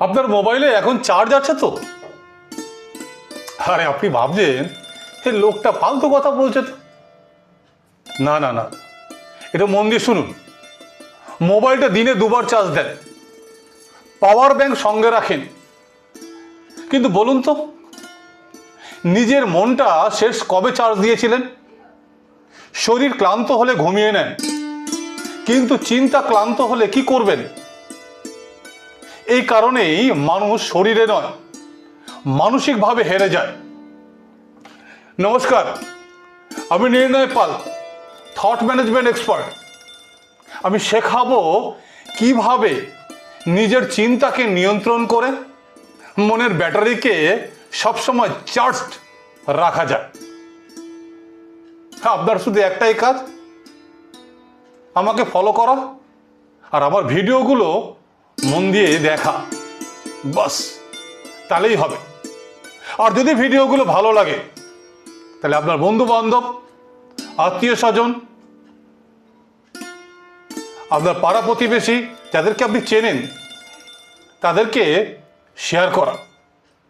আপনার মোবাইলে এখন চার্জ আছে তো? আরে আপনি ভাবছেন এই লোকটা ফালতু কথা বলছে তো। না না না, এটা মন দিয়ে শুনুন। মোবাইলটা দিনে 2বার চার্জ দেন, পাওয়ার ব্যাংক সঙ্গে রাখেন, কিন্তু বলুন তো নিজের মনটা শেষ কবে চার্জ দিয়েছিলেন? শরীর ক্লান্ত হলে ঘুমিয়ে নেন, কিন্তু চিন্তা ক্লান্ত হলে কি করবেন? এই কারণেই মানুষ শরীরে নয় মানসিকভাবে হেরে যায়। নমস্কার, আমি নির্ণয় পাল, থট ম্যানেজমেন্ট এক্সপার্ট। আমি শেখাবো কিভাবে নিজের চিন্তাকে নিয়ন্ত্রণ করে মনের ব্যাটারিকে সবসময় চার্জড রাখা যায়। আপনার শুধু একটাই কাজ, আমাকে ফলো করা আর আমার ভিডিওগুলো মন দিয়ে দেখা, বাস তাহলেই হবে। আর যদি ভিডিওগুলো ভালো লাগে তাহলে আপনার বন্ধু বান্ধব, আত্মীয় স্বজন, আপনার পাড়া প্রতিবেশী যাদেরকে আপনি চেনেন তাদেরকে শেয়ার করা।